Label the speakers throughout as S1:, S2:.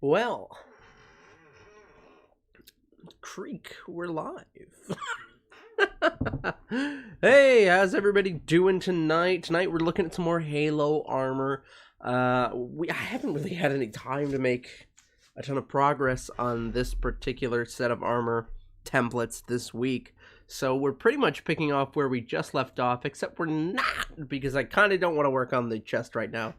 S1: Well, Creek, we're live. Hey, how's everybody doing tonight? Tonight we're looking at some more Halo armor. I haven't really had any time to make a ton of progress on this particular set of armor templates this week. So we're pretty much picking off where we just left off, except we're not, because I kind of don't want to work on the chest right now.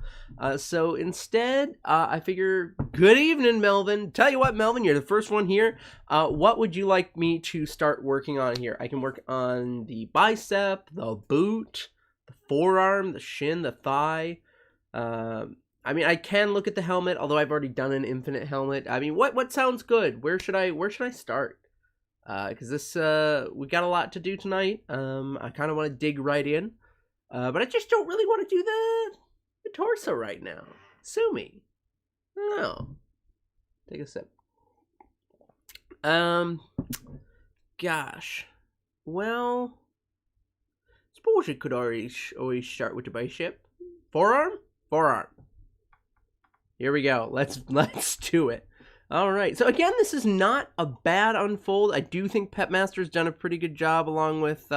S1: So instead, I figure, good evening, Melvin. Tell you what, Melvin, you're the first one here. What would you like me to start working on here? I can work on the bicep, the boot, the forearm, the shin, the thigh. I mean, I can look at the helmet, although I've already done an infinite helmet. I mean, what sounds good? Where should I start? Because this, we got a lot to do tonight. I kind of want to dig right in. But I just don't really want to do the torso right now. Sue me. I don't know. Take a sip. Gosh. Well, suppose you could always start with the bicep. Forearm? Forearm. Here we go. Let's do it. All right. So again, this is not a bad unfold. I do think Petmaster's done a pretty good job along with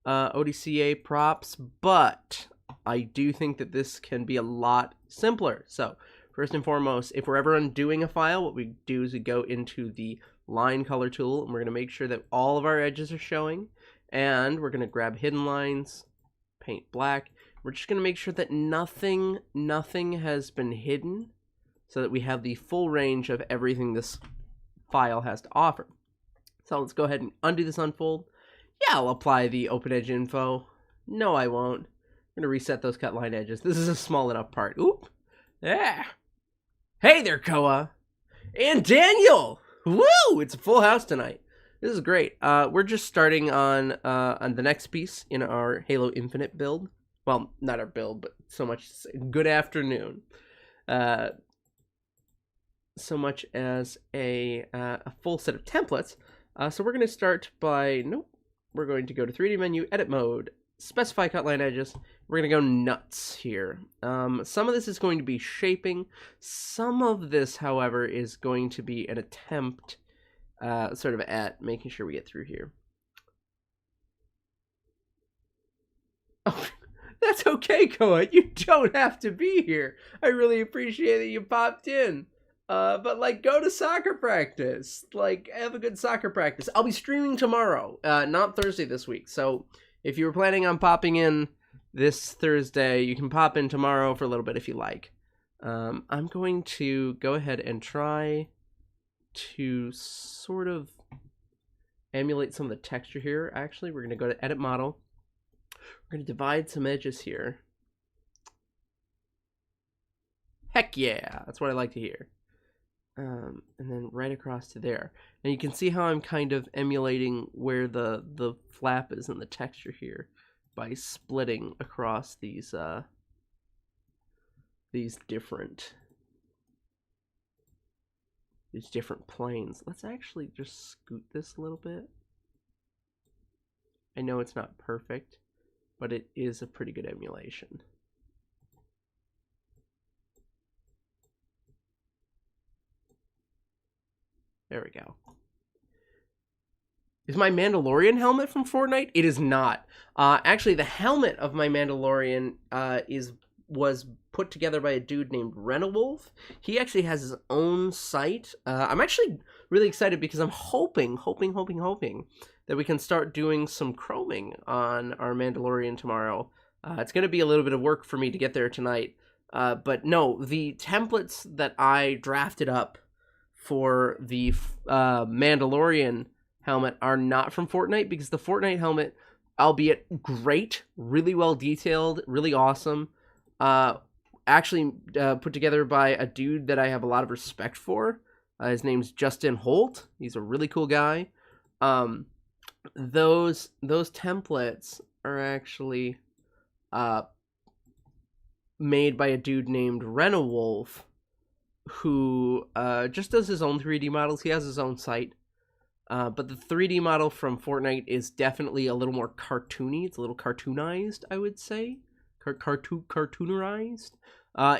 S1: ODCA props, but I do think that this can be a lot simpler. So first and foremost, if we're ever undoing a file, what we do is we go into the line color tool, and we're going to make sure that all of our edges are showing, and we're going to grab hidden lines, paint black. We're just going to make sure that nothing has been hidden, so that we have the full range of everything this file has to offer. So let's go ahead and undo this unfold. Yeah, I'll apply the open edge info. No, I won't. I'm going to reset those cut line edges. This is a small enough part. Oop. Yeah. Hey there, Koa. And Daniel. Woo! It's a full house tonight. This is great. We're just starting on the next piece in our Halo Infinite build. Well, not our build, but so much. Good afternoon. So much as a full set of templates. So we're going to start by, we're going to go to 3D menu, edit mode, specify cut line edges. We're going to go nuts here. Some of this is going to be shaping. Some of this, however, is going to be an attempt sort of at making sure we get through here. Oh, that's okay, Koa. You don't have to be here. I really appreciate that you popped in. But like, go to soccer practice. Like, have a good soccer practice. I'll be streaming tomorrow, not Thursday this week. So if you were planning on popping in this Thursday, you can pop in tomorrow for a little bit if you like. I'm going to go ahead and try to sort of emulate some of the texture here. Actually, we're going to go to edit model. We're going to divide some edges here. Heck yeah, that's what I like to hear. And then right across to there. And you can see how I'm kind of emulating where the flap is in the texture here by splitting across these different planes. Let's actually just scoot this a little bit. I know it's not perfect, but it is a pretty good emulation. There we go. Is my Mandalorian helmet from Fortnite? It is not. Actually, the helmet of my Mandalorian was put together by a dude named Renawolf. He actually has his own site. I'm actually really excited because I'm hoping that we can start doing some chroming on our Mandalorian tomorrow. It's going to be a little bit of work for me to get there tonight. But no, the templates that I drafted up for the Mandalorian helmet are not from Fortnite, because the Fortnite helmet, albeit great, really well detailed, really awesome, actually put together by a dude that I have a lot of respect for. His name's Justin Holt. He's a really cool guy. Those templates are actually made by a dude named Renawolf, who just does his own 3D models. He has his own site. But the 3D model from Fortnite is definitely a little more cartoony. It's a little cartoonized, I would say. Cartoonerized.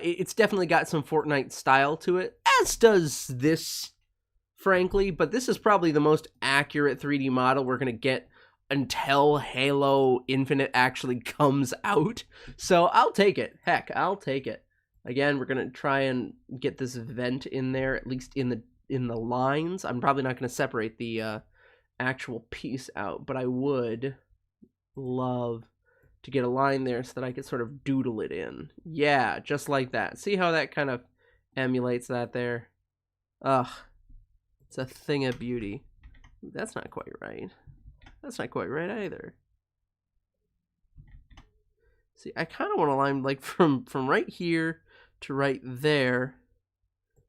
S1: It's definitely got some Fortnite style to it. as does this, frankly, but this is probably the most accurate 3D model we're going to get until Halo Infinite actually comes out. So I'll take it. Heck, I'll take it. Again, we're going to try and get this vent in there, at least in the lines. I'm probably not going to separate the actual piece out, but I would love to get a line there so that I could sort of doodle it in. Yeah, just like that. See how that kind of emulates that there? Ugh. It's a thing of beauty. That's not quite right. That's not quite right either. See, I kind of want to line like from right here to right there.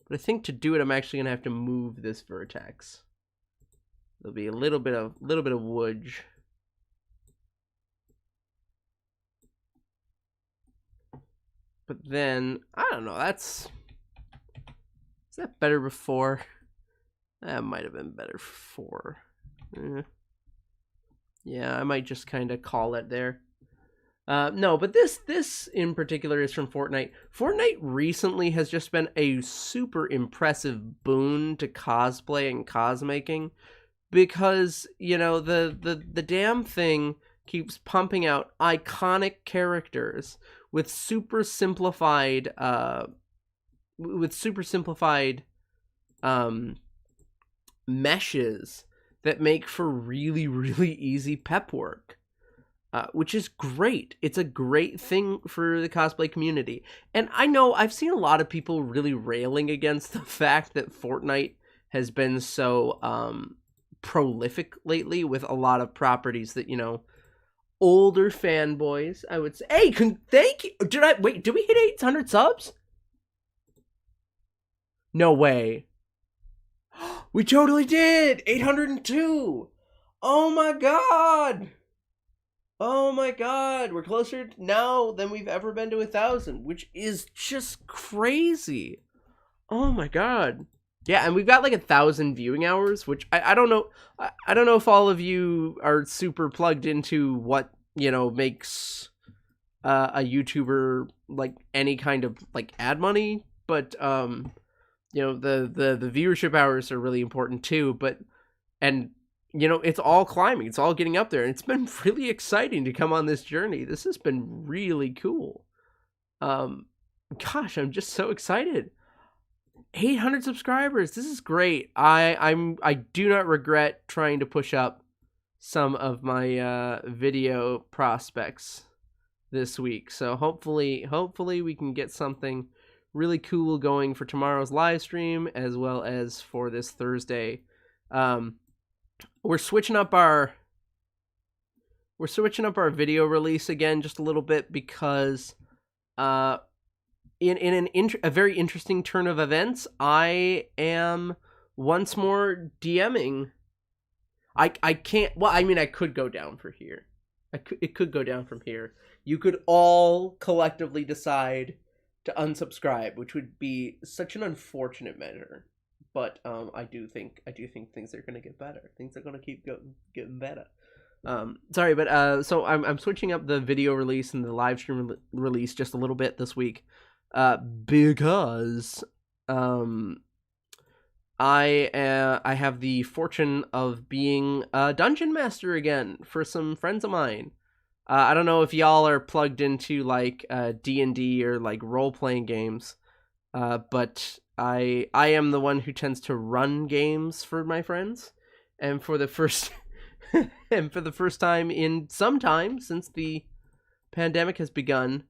S1: But I think to do it, I'm actually gonna have to move this vertex. There'll be a little bit of wood. But then I don't know. Is that better before? That might have been better before. Yeah, I might just kind of call it there. No, but this in particular is from Fortnite. Fortnite recently has just been a super impressive boon to cosplay and cosmaking, because, you know, the damn thing keeps pumping out iconic characters with super simplified meshes that make for really, really easy pep work. Which is great. It's a great thing for the cosplay community. And I know I've seen a lot of people really railing against the fact that Fortnite has been so prolific lately with a lot of properties that, you know, older fanboys, I would say. Hey, thank you. Did we hit 800 subs? No way. We totally did. 802. Oh my god. Oh my god, we're closer now than we've ever been to 1,000, which is just crazy. Oh my god. Yeah, and we've got like 1,000 viewing hours, which I don't know. I don't know if all of you are super plugged into what, you know, makes a YouTuber like any kind of like ad money, but you know, the viewership hours are really important too. And you know, it's all climbing. It's all getting up there. And it's been really exciting to come on this journey. This has been really cool. Gosh, I'm just so excited. 800 subscribers. This is great. I do not regret trying to push up some of my video prospects this week. So hopefully we can get something really cool going for tomorrow's live stream as well as for this Thursday. We're switching up our video release again just a little bit because in a very interesting turn of events, I am once more DMing. I can't. Well, I mean, I could go down from here. It could go down from here. You could all collectively decide to unsubscribe, which would be such an unfortunate measure. But I do think things are gonna get better. Things are gonna keep getting better. Sorry, but so I'm switching up the video release and the live stream release just a little bit this week, because I have the fortune of being a dungeon master again for some friends of mine. I don't know if y'all are plugged into like D&D or like role playing games, but I am the one who tends to run games for my friends, and for the first time in some time since the pandemic has begun,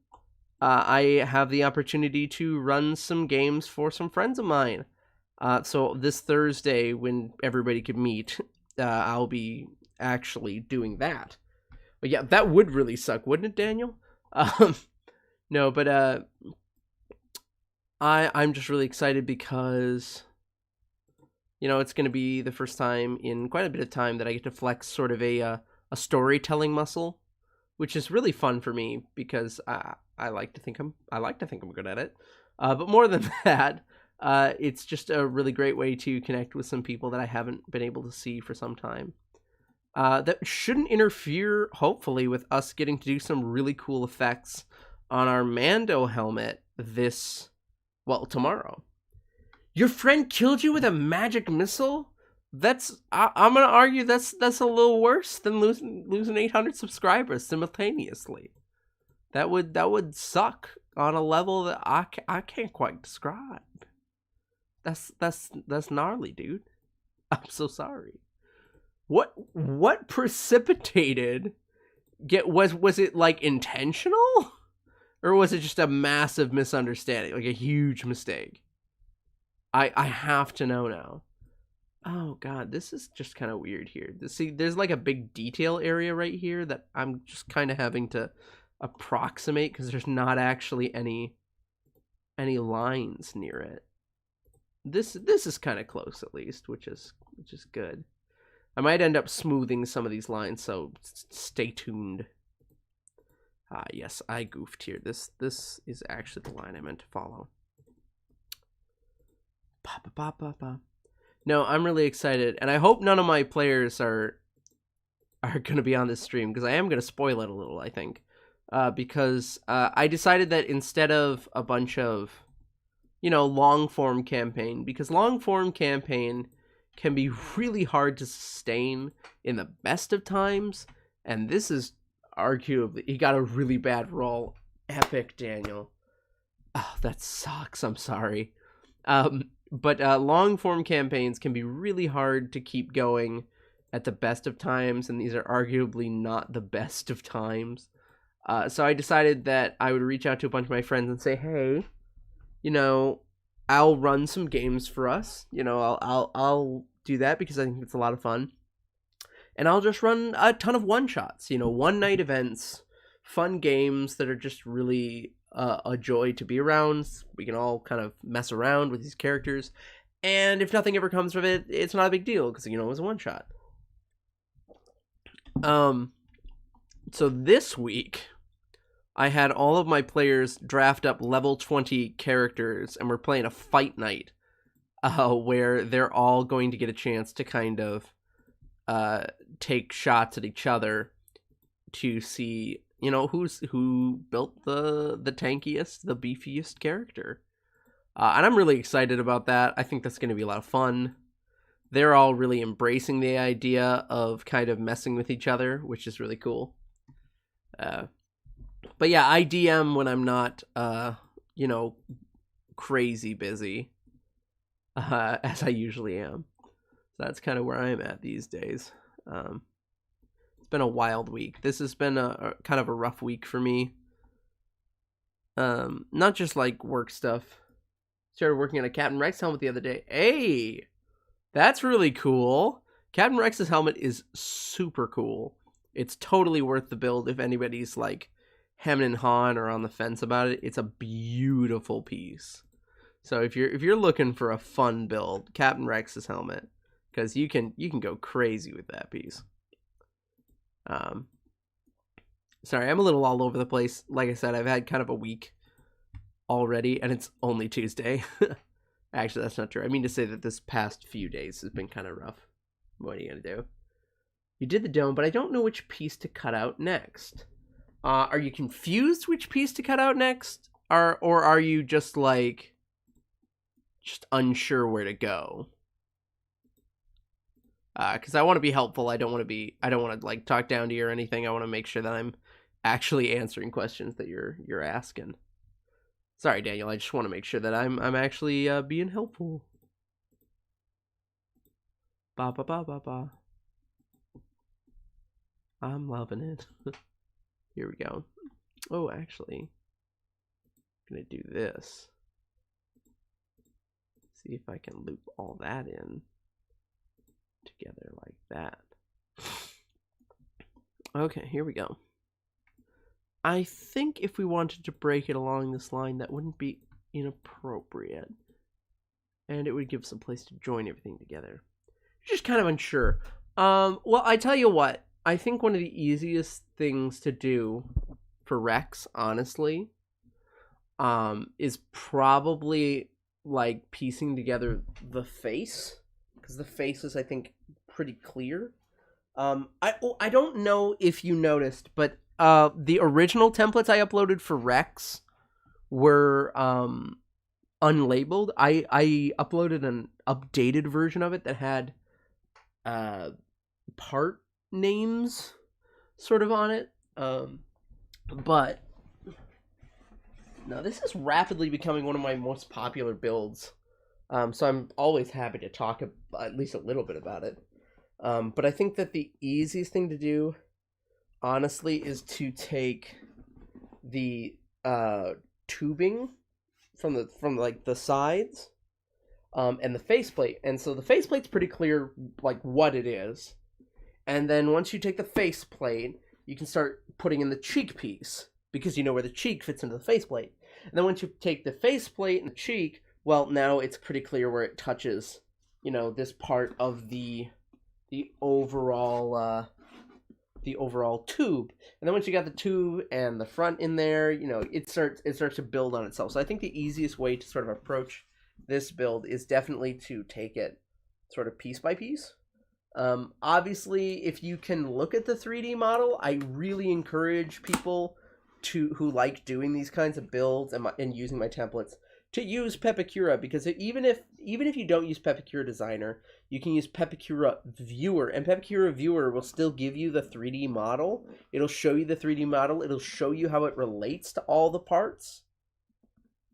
S1: I have the opportunity to run some games for some friends of mine. So this Thursday, when everybody could meet, I'll be actually doing that. But yeah, that would really suck, wouldn't it, Daniel? No, but I'm just really excited because, you know, it's going to be the first time in quite a bit of time that I get to flex sort of a storytelling muscle, which is really fun for me because I like to think I'm good at it. But more than that, it's just a really great way to connect with some people that I haven't been able to see for some time. That shouldn't interfere, hopefully, with us getting to do some really cool effects on our Mando helmet tomorrow. Your friend killed you with a magic missile? I'm gonna argue that's a little worse than losing 800 subscribers simultaneously. That would suck on a level that I can't quite describe. That's gnarly, dude. I'm so sorry. What precipitated was it like intentional? Or was it just a massive misunderstanding, like a huge mistake? I have to know now. Oh god, this is just kind of weird here. See, there's like a big detail area right here that I'm just kind of having to approximate because there's not actually any lines near it. This is kind of close at least, which is good. I might end up smoothing some of these lines, so stay tuned. Yes, I goofed here. This is actually the line I meant to follow. No, I'm really excited, and I hope none of my players are going to be on this stream, because I am going to spoil it a little, I think. Because I decided that instead of a bunch of, long-form campaign, because long-form campaign can be really hard to sustain in the best of times, and this is arguably, he got a really bad roll. Epic, Daniel. Oh, that sucks, I'm sorry. But long-form campaigns can be really hard to keep going at the best of times, and these are arguably not the best of times. So I decided that I would reach out to a bunch of my friends and say, hey, I'll run some games for us. I'll do that because I think it's a lot of fun. And I'll just run a ton of one-shots, one-night events, fun games that are just really a joy to be around. We can all kind of mess around with these characters. And if nothing ever comes of it, it's not a big deal because, it was a one-shot. So this week, I had all of my players draft up level 20 characters, and we're playing a fight night, where they're all going to get a chance to kind of take shots at each other to see, who built the tankiest, the beefiest character. And I'm really excited about that. I think that's going to be a lot of fun. They're all really embracing the idea of kind of messing with each other, which is really cool. But yeah, I DM when I'm not, crazy busy, as I usually am. So that's kind of where I'm at these days. It's been a wild week. This has been a kind of a rough week for me. Not just like work stuff. Started working on a Captain Rex helmet the other day. Hey, that's really cool. Captain Rex's helmet is super cool. It's totally worth the build if anybody's like hemming and hawing or on the fence about it. It's a beautiful piece. So if you're looking for a fun build, Captain Rex's helmet, because you can go crazy with that piece. Sorry, I'm a little all over the place. Like I said, I've had kind of a week already, and it's only Tuesday. Actually, that's not true. I mean to say that this past few days has been kind of rough. What are you gonna do? You did the dome, but I don't know which piece to cut out next. Are you confused which piece to cut out next? Or are you just unsure where to go? Because I want to be helpful. I don't want to like talk down to you or anything. I want to make sure that I'm actually answering questions that you're asking. Sorry, Daniel. I just want to make sure that I'm actually being helpful. Ba ba ba ba ba. I'm loving it. Here we go. Oh, actually, I'm gonna do this. See if I can loop all that in together like that. Okay, here we go. I think if we wanted to break it along this line, that wouldn't be inappropriate. And it would give some place to join everything together. Just kind of unsure. Well, I tell you what. I think one of the easiest things to do for Rex, honestly, is probably like piecing together the face. Because the face is, I think, pretty clear. I don't know if you noticed, but the original templates I uploaded for Rex were unlabeled. I uploaded an updated version of it that had part names sort of on it. But no, this is rapidly becoming one of my most popular builds. So I'm always happy to talk at least a little bit about it. But I think that the easiest thing to do, honestly, is to take the tubing from like the sides, and the faceplate. And so the faceplate's pretty clear, like what it is. And then once you take the faceplate, you can start putting in the cheek piece, because you know where the cheek fits into the faceplate. And then once you take the faceplate and the cheek, well, now it's pretty clear where it touches, you know, this part of the overall tube. And then once you got the tube and the front in there, you know, it starts to build on itself. So I think the easiest way to sort of approach this build is definitely to take it sort of piece by piece. Obviously, if you can look at the 3D model, I really encourage people who like doing these kinds of builds and using my templates to use Pepakura, because even if you don't use Pepakura Designer, you can use Pepakura Viewer, and Pepakura Viewer will still give you the 3D model. It'll show you the 3D model. It'll show you how it relates to all the parts,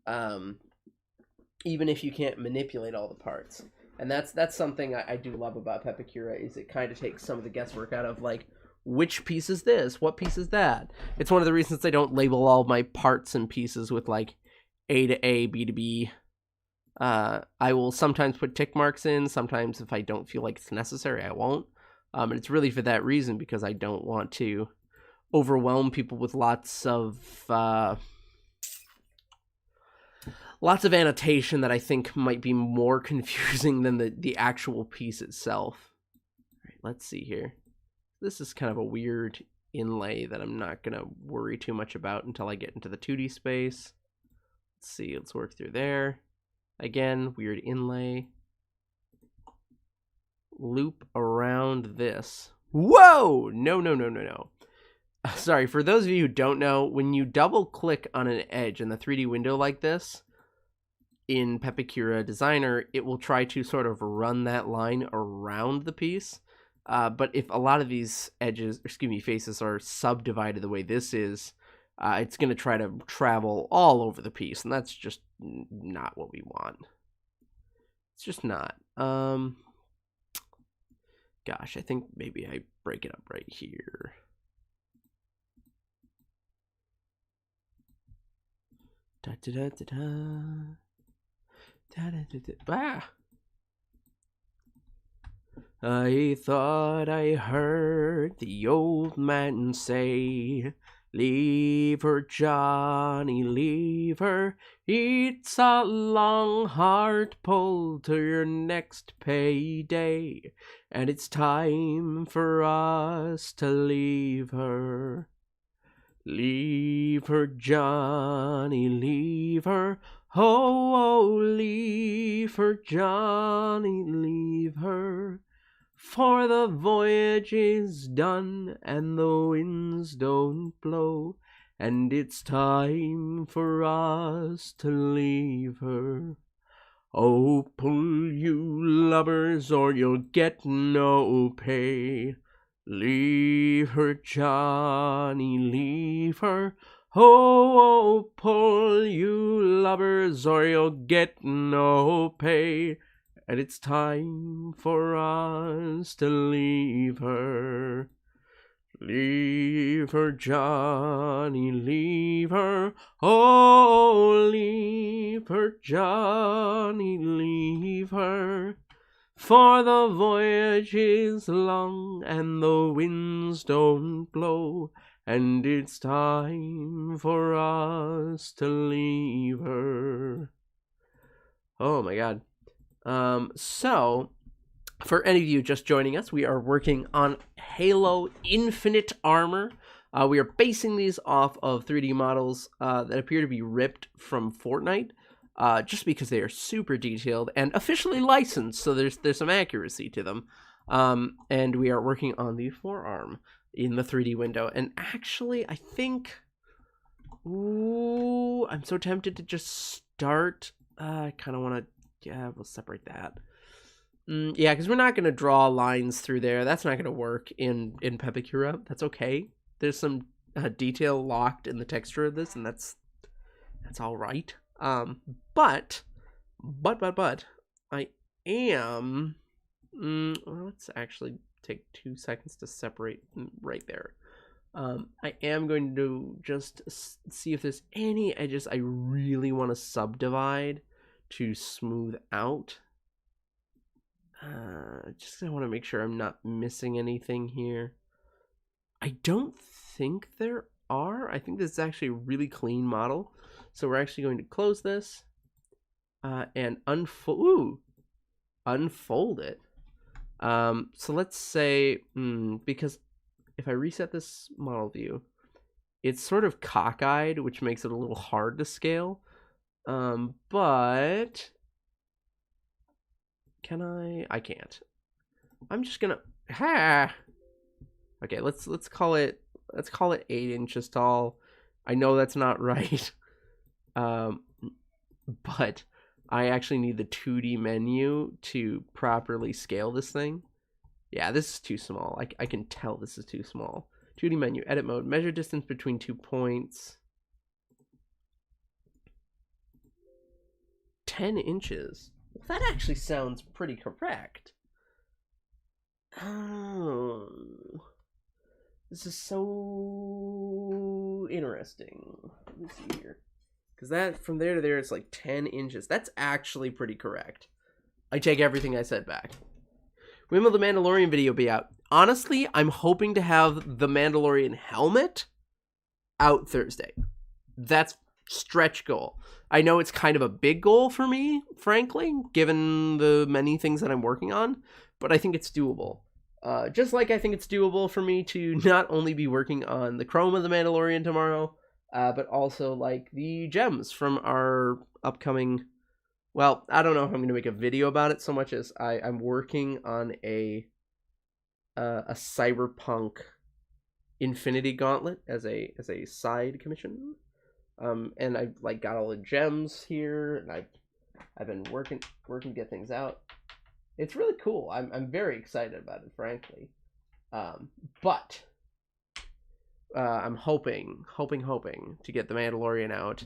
S1: even if you can't manipulate all the parts. And that's something I do love about Pepakura, is it kind of takes some of the guesswork out of, like, which piece is this? What piece is that? It's one of the reasons I don't label all my parts and pieces with, like, A to A, B to B. I will sometimes put tick marks in. Sometimes if I don't feel like it's necessary, I won't. And it's really for that reason, because I don't want to overwhelm people with lots of annotation that I think might be more confusing than the actual piece itself. All right, let's see here. This is kind of a weird inlay that I'm not going to worry too much about until I get into the 2D space. Let's see, let's work through there. Again, weird inlay. Loop around this. Whoa! No. Sorry, for those of you who don't know, when you double click on an edge in the 3D window like this, in Pepakura Designer, it will try to sort of run that line around the piece. But if a lot of these faces are subdivided the way this is, it's going to try to travel all over the piece, and that's just not what we want. It's just not. Gosh, I think maybe I break it up right here. Ah! I thought I heard the old man say, "Leave her, Johnny, leave her. It's a long, hard pull to your next payday, and it's time for us to leave her. Leave her, Johnny, leave her. Oh, leave her, Johnny, leave her. For the voyage is done, and the winds don't blow, and it's time for us to leave her. Oh, pull, you lubbers, or you'll get no pay. Leave her, Johnny, leave her. Oh, pull, you lubbers, or you'll get no pay. And it's time for us to leave her. Leave her, Johnny, leave her. Oh, leave her, Johnny, leave her. For the voyage is long, and the winds don't blow, and it's time for us to leave her. Oh my god. So, for any of you just joining us, we are working on Halo Infinite Armor. We are basing these off of 3D models that appear to be ripped from Fortnite, just because they are super detailed and officially licensed, so there's some accuracy to them. And we are working on the forearm in the 3D window. And actually, I think... Ooh, I'm so tempted to just start I kind of want to, yeah, we'll separate that. Yeah, because we're not going to draw lines through there. That's not going to work in Pepakura. That's okay. There's some detail locked in the texture of this, and that's all right. But I am. Well, let's actually take 2 seconds to separate right there. I am going to just see if there's any edges I really want to subdivide to smooth out. Just I want to make sure I'm not missing anything here. I don't think there are. I think this is actually a really clean model. So we're actually going to close this and unfold it. So let's say, because if I reset this model view, it's sort of cockeyed, which makes it a little hard to scale. But can I can't. I'm just gonna okay, let's call it 8 inches tall. I know that's not right. But I actually need the 2D menu to properly scale this thing. Yeah, this is too small. I can tell this is too small. 2D menu, edit mode, measure distance between 2 points. 10 inches. That actually sounds pretty correct. Oh. This is so interesting. Let me see here. Because that, from there to there, it's like 10 inches. That's actually pretty correct. I take everything I said back. When will the Mandalorian video be out? Honestly, I'm hoping to have the Mandalorian helmet out Thursday. That's stretch goal. I know it's kind of a big goal for me, frankly, given the many things that I'm working on, but I think it's doable. Just like I think it's doable for me to not only be working on the Chrome of the Mandalorian tomorrow, but also like the gems from our upcoming. Well, I don't know if I'm going to make a video about it so much as I'm working on a Cyberpunk Infinity Gauntlet as a side commission. And I've like got all the gems here, and I've been working to get things out. It's really cool. I'm very excited about it, frankly. But I'm hoping to get the Mandalorian out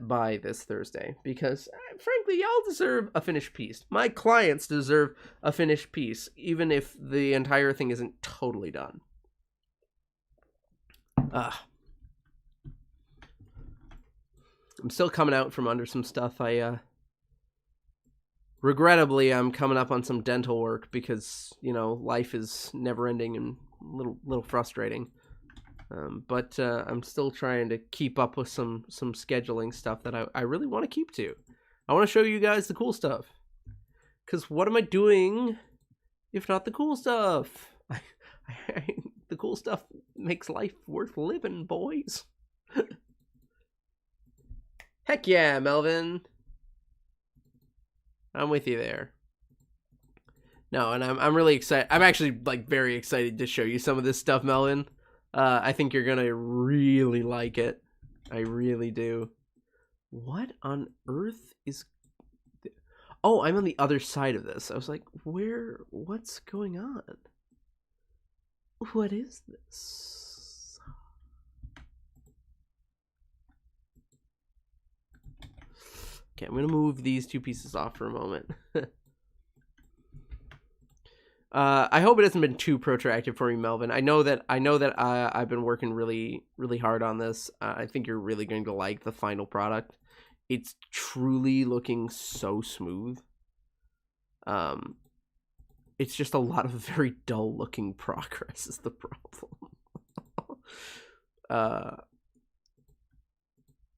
S1: by this Thursday, because frankly, y'all deserve a finished piece. My clients deserve a finished piece, even if the entire thing isn't totally done. I'm still coming out from under some stuff. Regrettably, I'm coming up on some dental work because, you know, life is never ending and a little frustrating. But I'm still trying to keep up with some scheduling stuff that I really want to keep to. I want to show you guys the cool stuff. Because what am I doing if not the cool stuff? The cool stuff makes life worth living, boys. Heck yeah, Melvin. I'm with you there. No, and I'm really excited. I'm actually like very excited to show you some of this stuff, Melvin. I think you're gonna really like it. I really do. What on earth is... Oh, I'm on the other side of this. I was like, what's going on? What is this? Okay, I'm gonna move these 2 pieces off for a moment. I hope it hasn't been too protracted for you, Melvin. I know that I've been working really, really hard on this. I think you're really going to like the final product. It's truly looking so smooth. It's just a lot of very dull looking progress is the problem.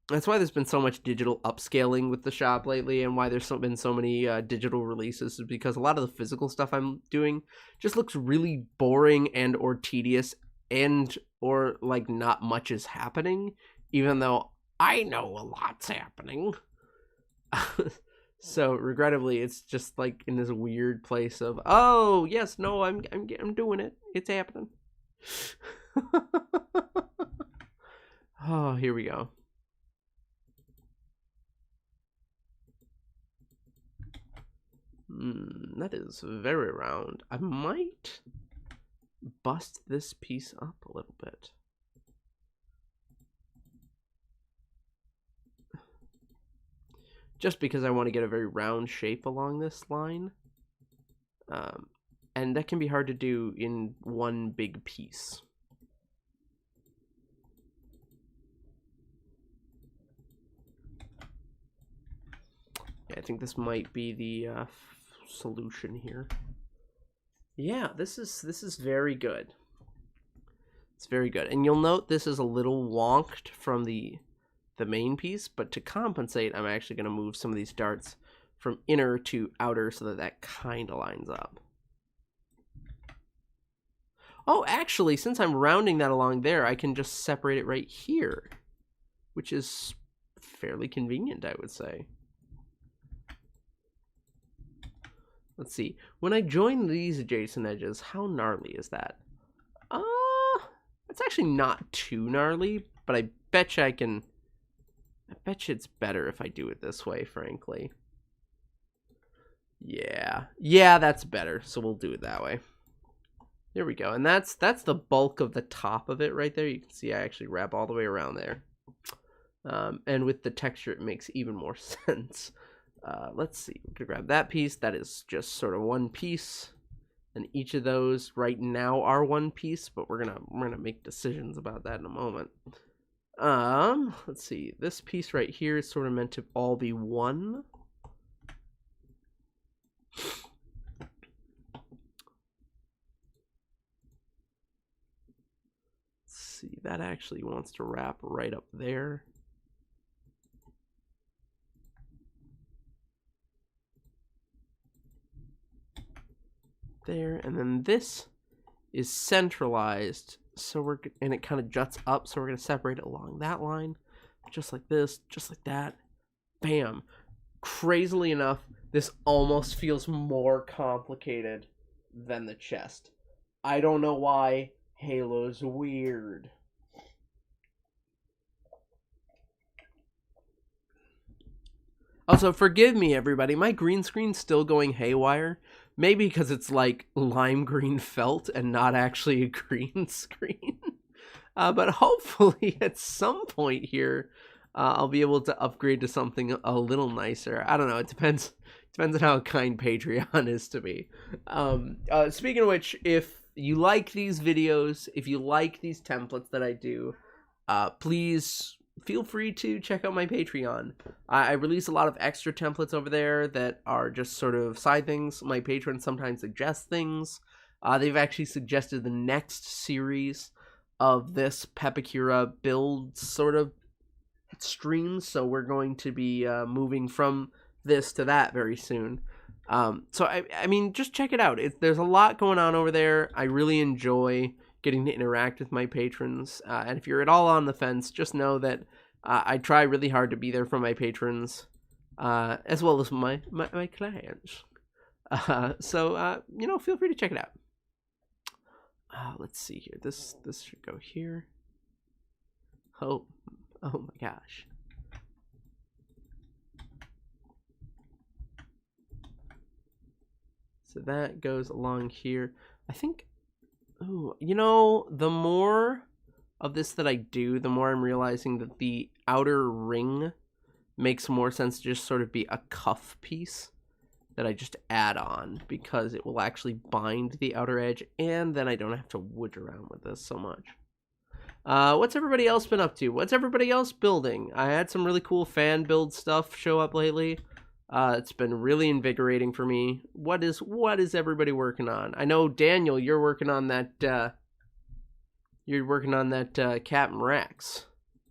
S1: That's why there's been so much digital upscaling with the shop lately, and why there's been so many digital releases, is because a lot of the physical stuff I'm doing just looks really boring and or tedious, and or like not much is happening, even though I know a lot's happening. So regrettably, it's just like in this weird place of, oh yes, no, I'm doing it. It's happening. Oh, here we go. That is very round. I might bust this piece up a little bit. Just because I want to get a very round shape along this line. And that can be hard to do in one big piece. Yeah, I think this might be the solution here. Yeah, this is very good. It's very good. And you'll note this is a little wonked from the main piece, but to compensate, I'm actually going to move some of these darts from inner to outer so that that kind of lines up. Oh, actually, since I'm rounding that along there, I can just separate it right here, which is fairly convenient, I would say. Let's see. When I join these adjacent edges, how gnarly is that? It's actually not too gnarly, but I bet you it's better if I do it this way, frankly. Yeah, that's better. So we'll do it that way. There we go. And that's the bulk of the top of it right there. You can see I actually wrap all the way around there. And with the texture, it makes even more sense. Let's see. We're gonna grab that piece. That is just sort of one piece. And each of those right now are one piece, but we're gonna make decisions about that in a moment. Let's see. This piece right here is sort of meant to all be one. Let's see. That actually wants to wrap right up there. There, and then this is centralized, so and it kind of juts up, so we're going to separate it along that line, just like this, just like that. Bam. Crazily enough, this almost feels more complicated than the chest. I don't know why. Halo's weird. Also, forgive me, everybody. My green screen's still going haywire. Maybe because it's like lime green felt and not actually a green screen. But hopefully at some point here, I'll be able to upgrade to something a little nicer. I don't know. It depends on how kind Patreon is to me. Speaking of which, if you like these videos, if you like these templates that I do, please feel free to check out my Patreon. I release a lot of extra templates over there that are just sort of side things. My patrons sometimes suggest things. They've actually suggested the next series of this Pepakura build sort of streams, so we're going to be moving from this to that very soon. So I mean, just check it out. There's a lot going on over there. I really enjoy getting to interact with my patrons. And if you're at all on the fence, just know that I try really hard to be there for my patrons, as well as my clients. So you know, feel free to check it out. Let's see here. This should go here. Oh my gosh. So that goes along here. I think, oh, you know, the more of this that I do, the more I'm realizing that the outer ring makes more sense to just sort of be a cuff piece that I just add on, because it will actually bind the outer edge, and then I don't have to wooge around with this so much. What's everybody else been up to? What's everybody else building? I had some really cool fan build stuff show up lately. It's been really invigorating for me. What is everybody working on? I know, Daniel, you're working on that Captain Rex,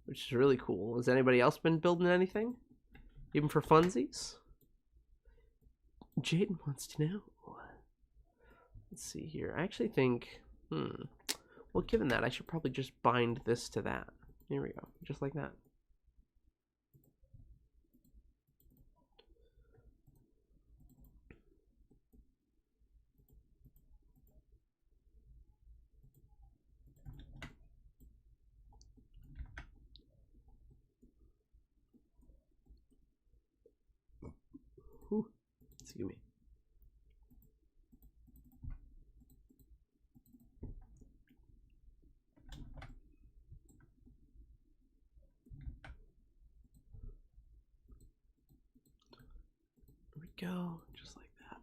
S1: which is really cool. Has anybody else been building anything? Even for funsies? Jaden wants to know. Let's see here. I actually think, well, given that, I should probably just bind this to that. Here we go. Just like that. Excuse me. go, just like that.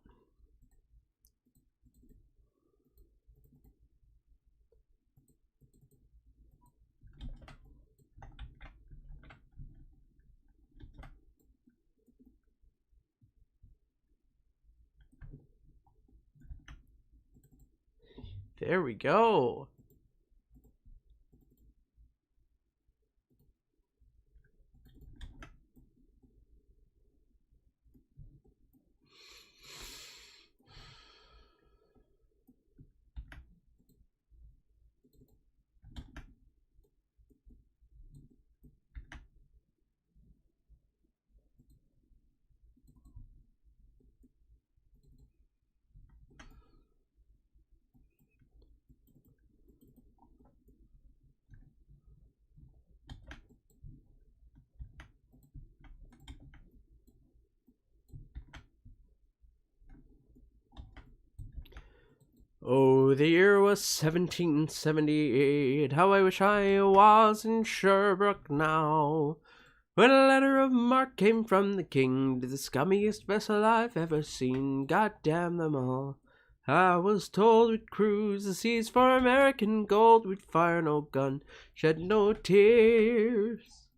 S1: There we go. Oh, the year was 1778. How I wish I was in Sherbrooke now. When a letter of marque came from the king to the scummiest vessel I've ever seen. God damn them all. I was told we'd cruise the seas for American gold. We'd fire no gun, shed no tears.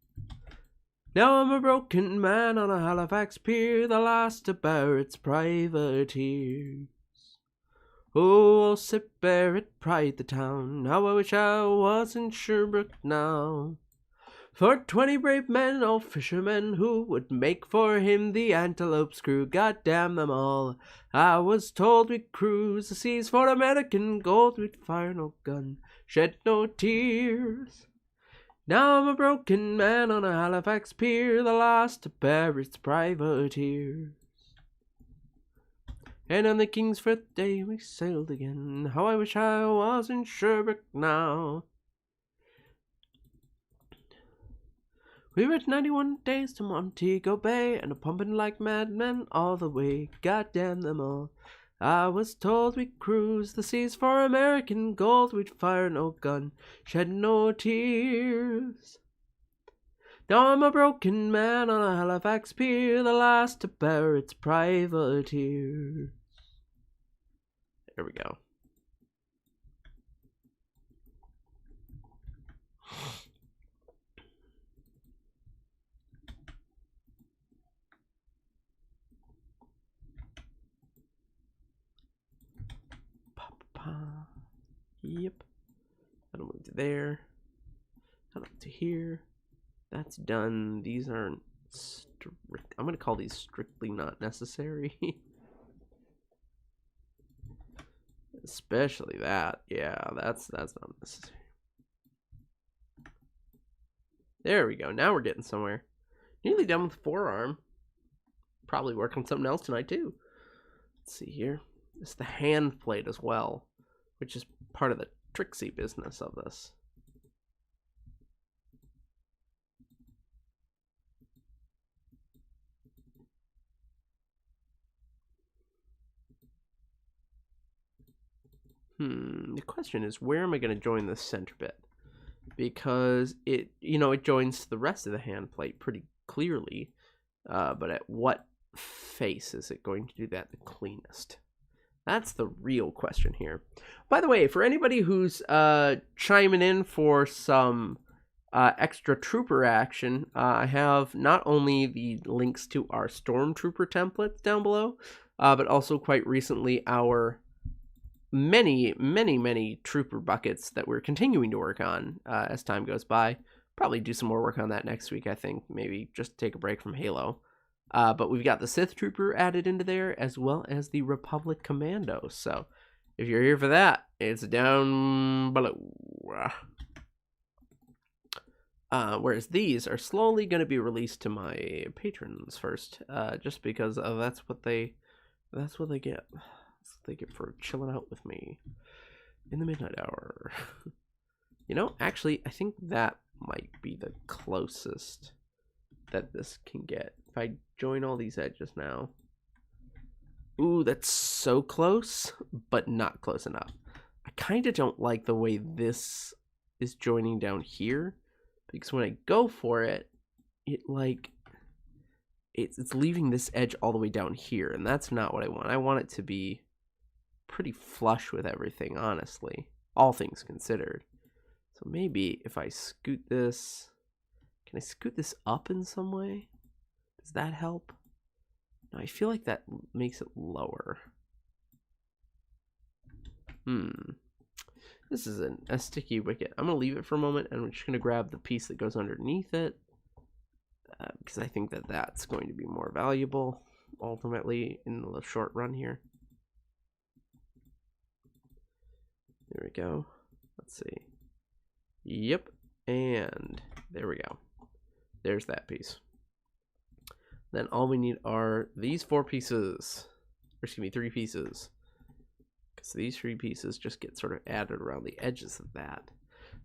S1: Now I'm a broken man on a Halifax pier, the last to bear its privateers. Oh, sit bare at Pride the town, how I wish I was in Sherbrooke now. For 20 brave men, all fishermen, who would make for him the Antelope's crew. God damn them all. I was told we'd cruise the seas for American gold. We'd fire no gun, shed no tears. Now I'm a broken man on a Halifax pier, the last to bear its privateers. And on the King's birthday we sailed again. How I wish I was in Sherbrooke now. We were 91 days to Montego Bay, and a pumping like madmen all the way. God damn them all. I was told we'd cruise the seas for American gold. We'd fire no gun, shed no tears. Now I'm a broken man on a Halifax pier, the last to bear its privateers. There we go. Yep. That'll move to there. That'll move to here. That's done. These aren't strict. I'm going to call these strictly not necessary. Especially that. Yeah, that's not necessary. There we go. Now we're getting somewhere. Nearly done with forearm. Probably work on something else tonight too. Let's see here. It's the hand plate as well, which is part of the tricksy business of this. The question is, where am I going to join this center bit? Because it joins the rest of the hand plate pretty clearly, but at what face is it going to do that the cleanest? That's the real question here. By the way, for anybody who's chiming in for some extra trooper action, I have not only the links to our Stormtrooper templates down below, but also quite recently our many trooper buckets that we're continuing to work on as time goes by. Probably do some more work on that next week, I think. Maybe just take a break from Halo. But we've got the Sith Trooper added into there, as well as the Republic Commando. So if you're here for that, it's down below. Whereas these are slowly going to be released to my patrons first, just because that's what they get. That's what they get for chilling out with me in the midnight hour. Actually, I think that might be the closest that this can get. If I join all these edges now. Ooh, that's so close, but not close enough. I kind of don't like the way this is joining down here, because when I go for it, it it's leaving this edge all the way down here, and that's not what I want. I want it to be pretty flush with everything, honestly, all things considered. So maybe if I scoot this, can I scoot this up in some way? Does that help? No, I feel like that makes it lower. This is a sticky wicket. I'm going to leave it for a moment, and I'm just going to grab the piece that goes underneath it, because I think that that's going to be more valuable, ultimately, in the short run here. There we go. Let's see. Yep, and there we go. There's that piece. Then all we need are these 4 pieces. Or excuse me, 3 pieces. Because these 3 pieces just get sort of added around the edges of that.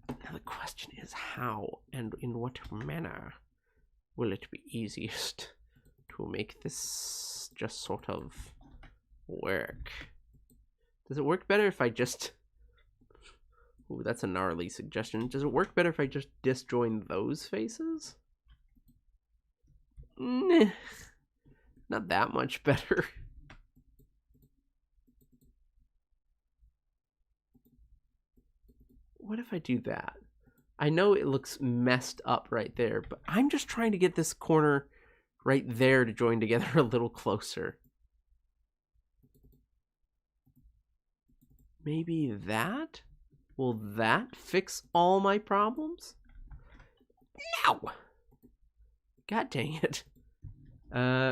S1: Now the question is how and in what manner will it be easiest to make this just sort of work? Does it work better if I just... Ooh, that's a gnarly suggestion. Does it work better if I just disjoin those faces? Nah, not that much better. What if I do that? I know it looks messed up right there, but I'm just trying to get this corner right there to join together a little closer. Maybe that? Will that fix all my problems? No! God dang it.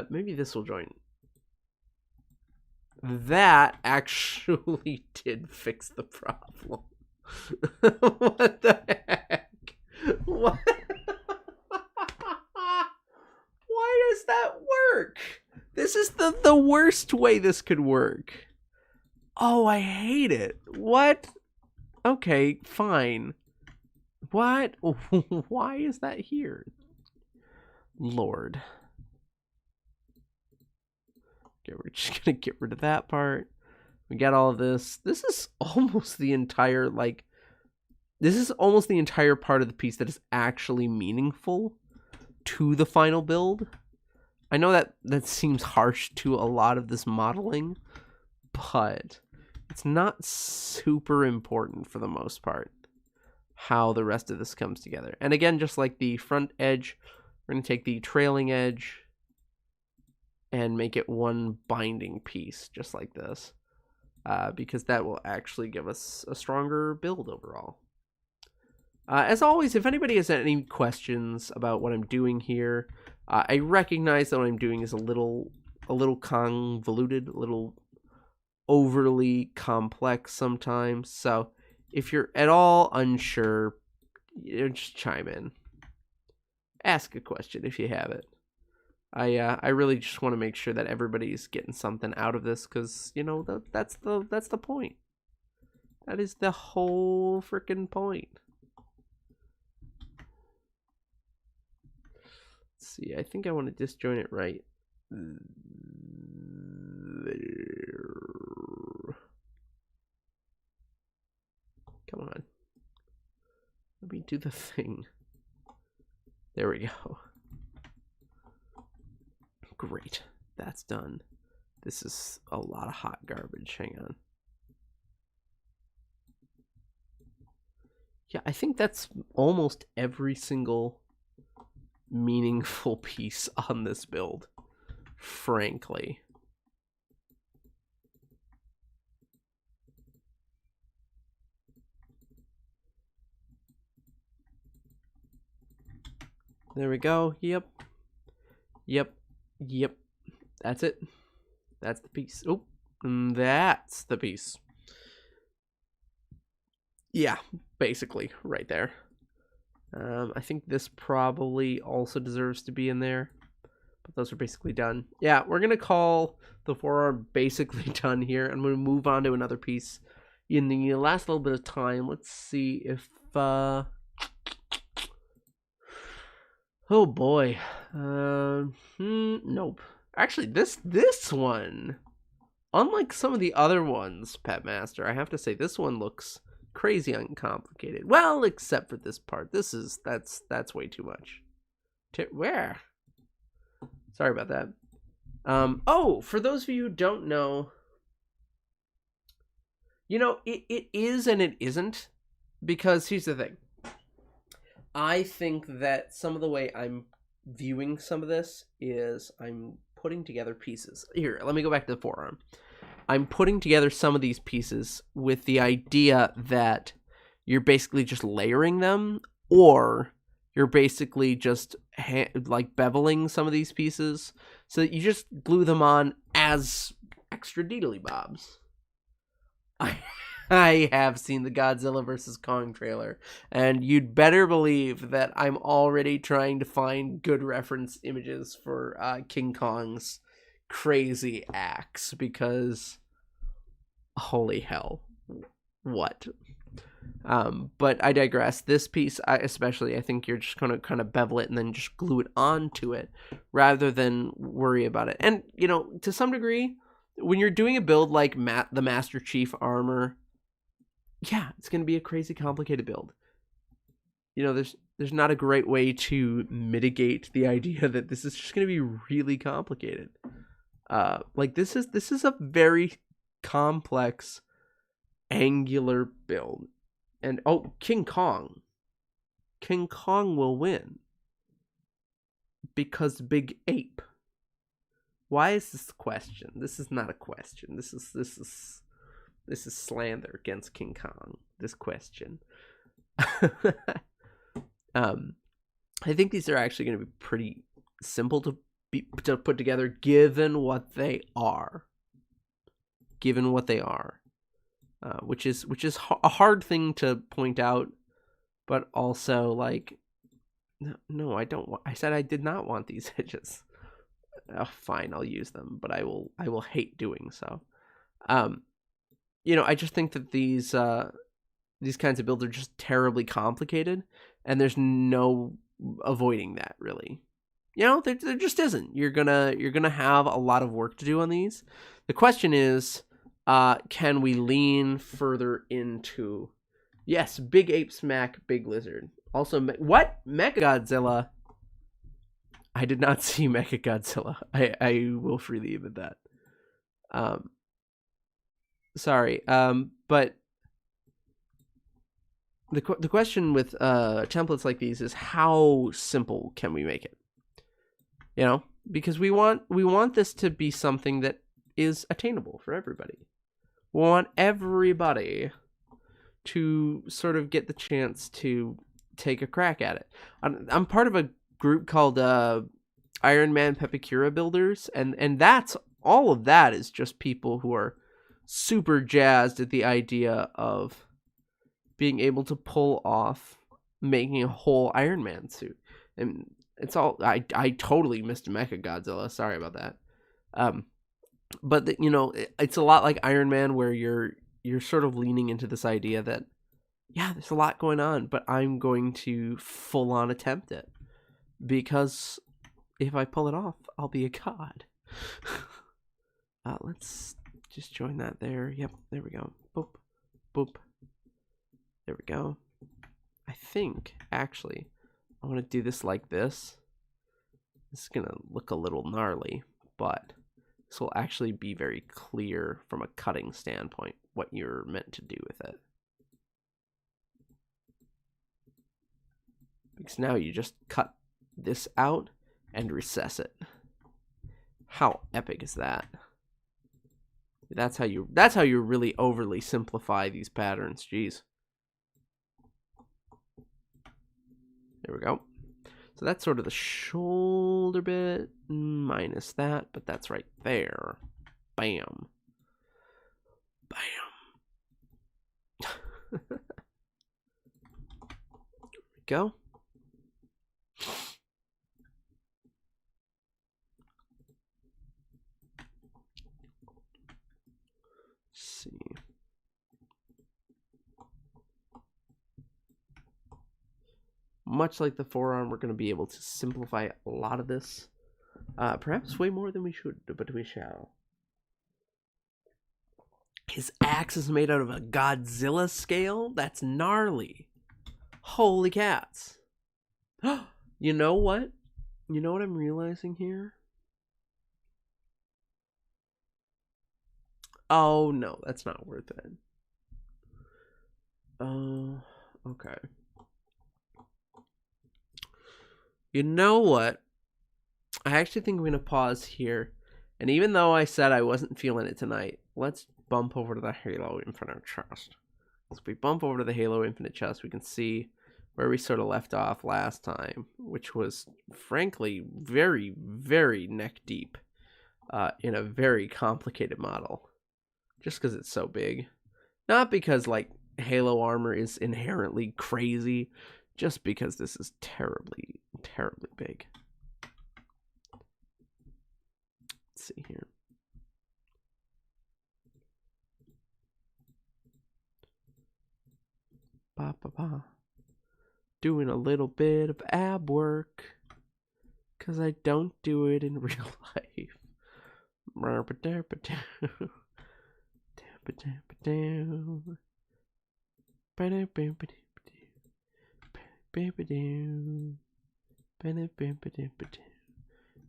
S1: Maybe this will join. That actually did fix the problem. What the heck? What? Why does that work? This is the worst way this could work. Oh, I hate it. What? Okay, fine. What? Why is that here? Lord. Okay, we're just gonna get rid of that part. We got all of this. This is almost the entire, like, this is almost the entire part of the piece that is actually meaningful to the final build. I know that seems harsh to a lot of this modeling, but it's not super important for the most part how the rest of this comes together. And again, just like the front edge, we're going to take the trailing edge and make it one binding piece, just like this, because that will actually give us a stronger build overall. As always, if anybody has any questions about what I'm doing here, I recognize that what I'm doing is a little convoluted, a little overly complex sometimes. So if you're at all unsure, just chime in. Ask a question if you have it. I really just want to make sure that everybody's getting something out of this, because you know that's the point. That is the whole freaking point. Let's see. I think I want to disjoin it right there. Come on. Let me do the thing. There we go. Great. That's done. This is a lot of hot garbage. Hang on. Yeah, I think that's almost every single meaningful piece on this build, frankly. There we go. Yep. That's it. That's the piece. Oh, that's the piece. Yeah, basically right there. I think this probably also deserves to be in there, but those are basically done. Yeah, we're gonna call the forearm basically done here. I'm gonna move on to another piece in the last little bit of time. Let's see if oh boy. Nope. Actually, this one, unlike some of the other ones, Pet Master, I have to say this one looks crazy uncomplicated. Well, except for this part. That's way too much. Where? Sorry about that. Oh, for those of you who don't know, you know, it is and it isn't, because here's the thing. I think that some of the way I'm viewing some of this is I'm putting together pieces. Here, let me go back to the forearm. I'm putting together some of these pieces with the idea that you're basically just layering them, or you're basically just like beveling some of these pieces so that you just glue them on as extra deedly bobs. I have seen the Godzilla vs. Kong trailer, and you'd better believe that I'm already trying to find good reference images for King Kong's crazy axe, because holy hell, what? But I digress. This piece, especially, I think you're just gonna kind of bevel it and then just glue it onto it rather than worry about it. And you know, to some degree, when you're doing a build like the Master Chief armor, yeah, it's gonna be a crazy complicated build. You know, there's not a great way to mitigate the idea that this is just gonna be really complicated. Like this is a very complex angular build. And oh, King Kong will win because big ape. Why is this a question? This is not a question. This is slander against King Kong. This question. I think these are actually going to be pretty simple to put together, given what they are. Which is a hard thing to point out, but also like, no, I don't want. I said I did not want these edges. Oh, fine, I'll use them, but I will hate doing so. You know, I just think that these kinds of builds are just terribly complicated, and there's no avoiding that, really. You know, there just isn't. You're gonna have a lot of work to do on these. The question is, can we lean further into, yes, big ape smack, big lizard. Also, what? Mechagodzilla? I did not see Mechagodzilla. I will freely admit that. Sorry. But the question with templates like these is, how simple can we make it? You know, because we want this to be something that is attainable for everybody. We want everybody to sort of get the chance to take a crack at it. I'm part of a group called Iron Man Pepakura Builders, and that's all of that is just people who are super jazzed at the idea of being able to pull off making a whole Iron Man suit. And it's all, I totally missed Mechagodzilla. Sorry about that. But you know, it's a lot like Iron Man, where you're sort of leaning into this idea that, yeah, there's a lot going on, but I'm going to full on attempt it, because if I pull it off, I'll be a god. Let's just join that there. Yep, there we go. Boop, boop. There we go. I think actually I want to do this like this. This is gonna look a little gnarly, but this will actually be very clear from a cutting standpoint what you're meant to do with it. Because now you just cut this out and recess it. How epic is that? That's how you really overly simplify these patterns. Jeez. There we go. So that's sort of the shoulder bit minus that, but that's right there. Bam. Bam. There we go. Let's see. Much like the forearm, we're going to be able to simplify a lot of this. Perhaps way more than we should, but we shall. His axe is made out of a Godzilla scale? That's gnarly. Holy cats. You know what? You know what I'm realizing here? Oh, no, that's not worth it. Okay. You know what? I actually think I'm going to pause here. And even though I said I wasn't feeling it tonight, let's bump over to the Halo Infinite chest. So if we bump over to the Halo Infinite chest, we can see where we sort of left off last time, which was, frankly, very, very neck deep in a very complicated model. Just because it's so big. Not because, like, Halo armor is inherently crazy, just because this is terribly, terribly big. Let's see here. Ba ba ba. Doing a little bit of ab work, because I don't do it in real life.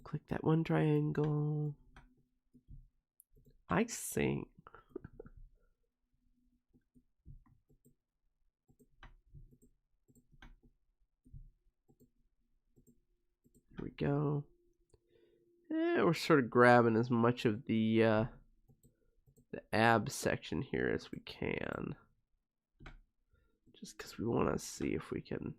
S1: Click that one triangle. I sing. Here we go. We're sort of grabbing as much of the ab section here as we can. Just because we want to see if we can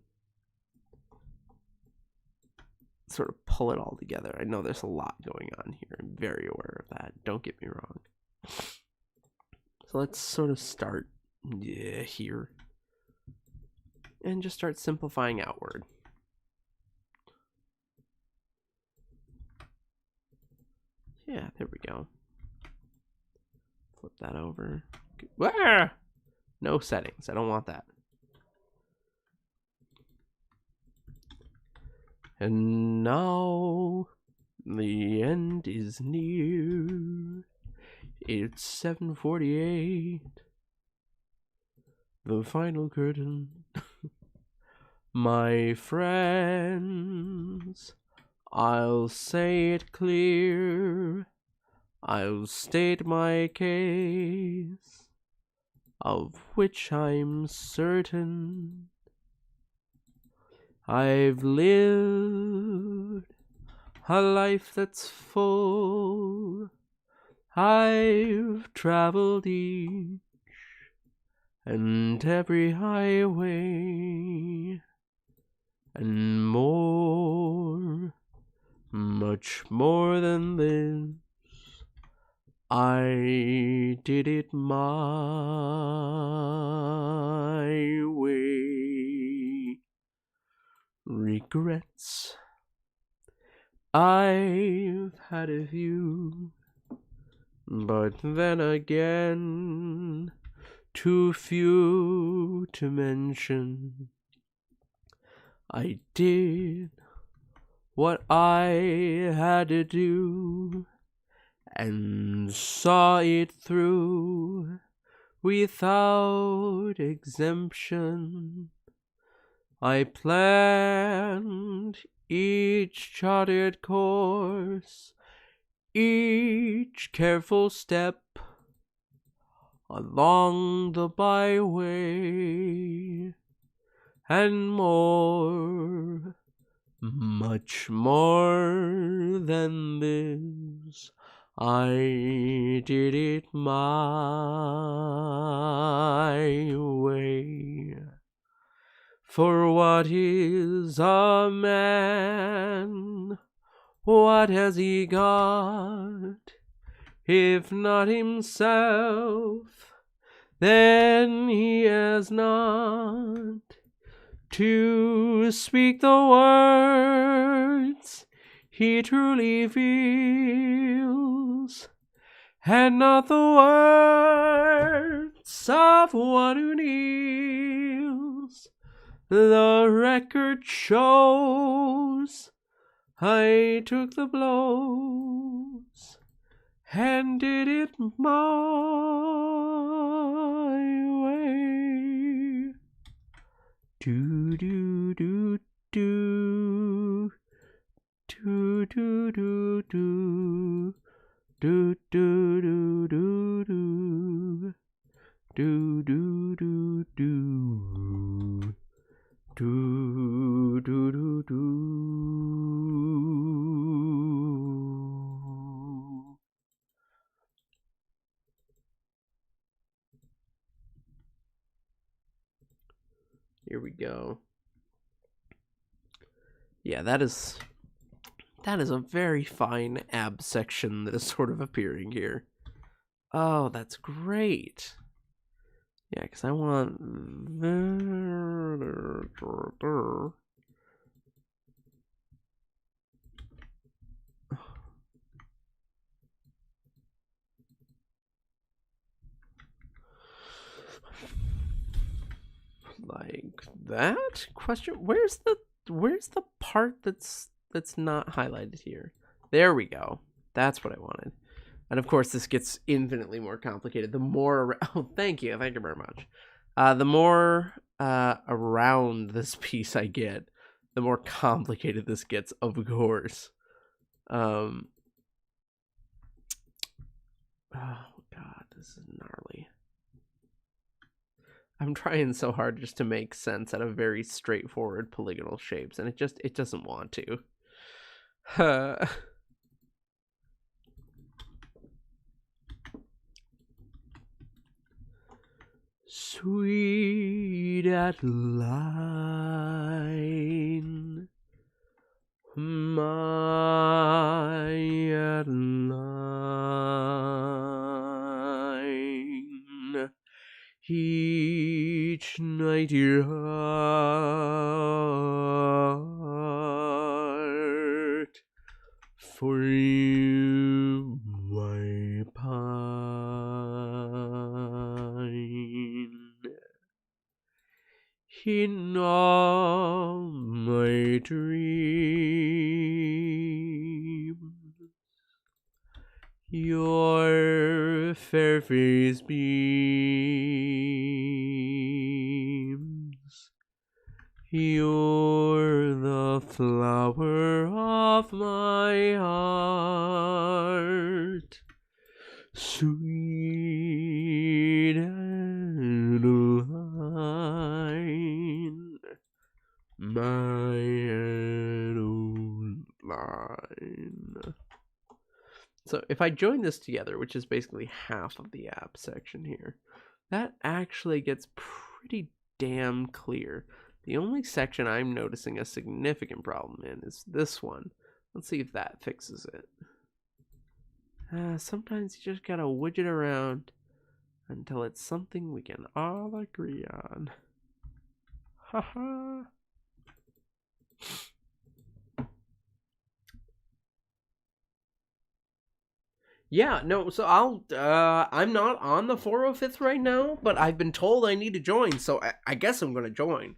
S1: sort of pull it all together. I know there's a lot going on here. I'm very aware of that. Don't get me wrong. So let's sort of start here. And just start simplifying outward. Yeah, there we go. Flip that over. Ah! No settings. I don't want that. And now the end is near. It's 7:48. The final curtain. My friends, I'll say it clear. I'll state my case, of which I'm certain. I've lived a life that's full. I've traveled each and every highway and more, much more than this. I did it my way. Regrets, I've had a few, but then again, too few to mention. I did what I had to do and saw it through without exemption. I planned each charted course, each careful step along the byway, and more, much more than this. I did it my way. For what is a man? What has he got? If not himself, then he has not to speak the words he truly feels, and not the words of one who kneels. The record shows I took the blows and did it my way. Do do do do do do do do Do do do do do. Do do do do. Do do do do. Here we go. Yeah, that is a very fine ab section that is sort of appearing here. Oh, that's great. Yeah, because I want... like that? Question, where's the part that's not highlighted here? There we go. That's what I wanted. And of course, this gets infinitely more complicated. The more... Oh, thank you very much. The more around this piece I get, the more complicated this gets, of course. Oh, God, this is gnarly. I'm trying so hard just to make sense out of very straightforward polygonal shapes, and it doesn't want to. Sweet Adeline, my Adeline, each night your heart for you my pine. In all my dreams, your fair face beams. You're the flower of my heart, sweet Adeline, my Adeline. So if I join this together, which is basically half of the app section here, that actually gets pretty damn clear. The only section I'm noticing a significant problem in is this one. Let's see if that fixes it. Sometimes you just gotta widget around until it's something we can all agree on. Haha. Yeah, no, so I'm not on the 405th right now, but I've been told I need to join, so I guess I'm gonna join.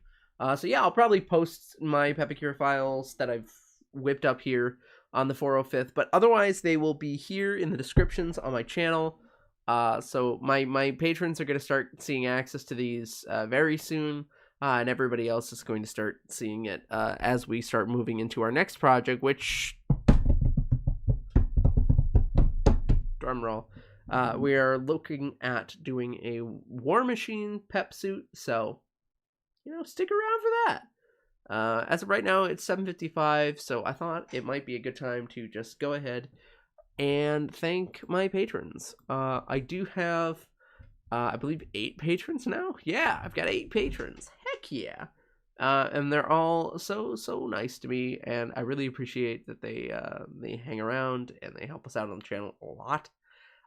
S1: So yeah, I'll probably post my Pepakura files that I've whipped up here on the 405th, but otherwise they will be here in the descriptions on my channel. So my patrons are going to start seeing access to these very soon, and everybody else is going to start seeing it as we start moving into our next project, which... drum roll. We are looking at doing a War Machine pep suit, so, you know, stick around for that. As of right now, it's 7:55, so I thought it might be a good time to just go ahead and thank my patrons. I do have, I believe, 8 patrons now. Yeah, I've got 8 patrons. Heck yeah. And they're all so nice to me, and I really appreciate that they hang around and they help us out on the channel a lot.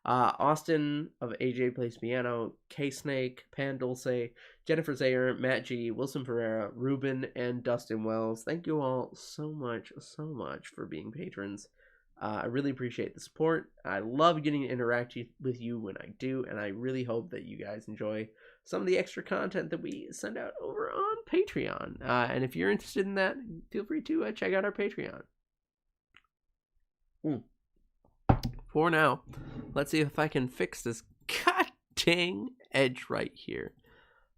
S1: Austin of AJ Plays Piano, K-Snake, Pan Dulce, Jennifer Zayer, Matt G, Wilson Ferreira, Ruben, and Dustin Wells. Thank you all so much for being patrons. I really appreciate the support. I love getting to interact with you when I do, and I really hope that you guys enjoy some of the extra content that we send out over on Patreon. And if you're interested in that, feel free to check out our Patreon. For now, let's see if I can fix this god dang edge right here.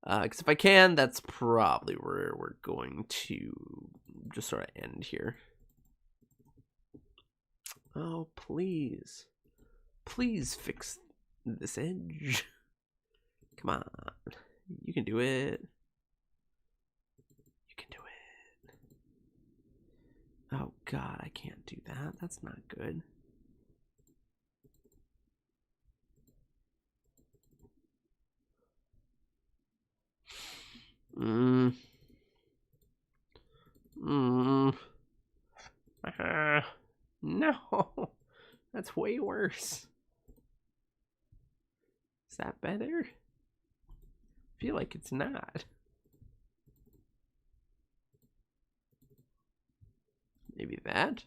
S1: Because if I can, that's probably where we're going to just sort of end here. Oh, please. Please fix this edge. Come on. You can do it. You can do it. Oh, God, I can't do that. That's not good. No. That's way worse. Is that better? I feel like it's not. Maybe that?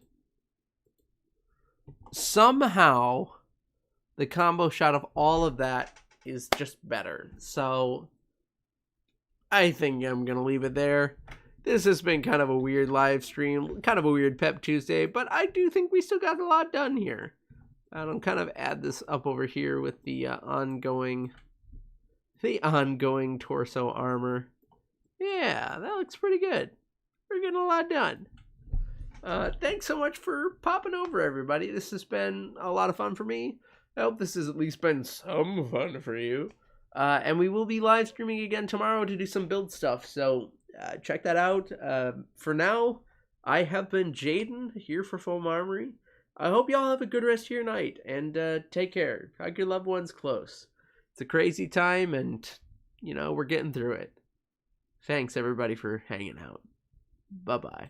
S1: Somehow, the combo shot of all of that is just better. So, I think I'm going to leave it there. This has been kind of a weird live stream, kind of a weird Pep Tuesday, but I do think we still got a lot done here. I'll kind of add this up over here with the ongoing torso armor. Yeah, that looks pretty good. We're getting a lot done. Thanks so much for popping over, everybody. This has been a lot of fun for me. I hope this has at least been some fun for you. And we will be live streaming again tomorrow to do some build stuff, so check that out. For now, I have been Jaden here for foamarmory. I hope y'all have a good rest of your night, and take care. Hug your loved ones close. It's a crazy time, and, you know, we're getting through it. Thanks, everybody, for hanging out. Bye-bye.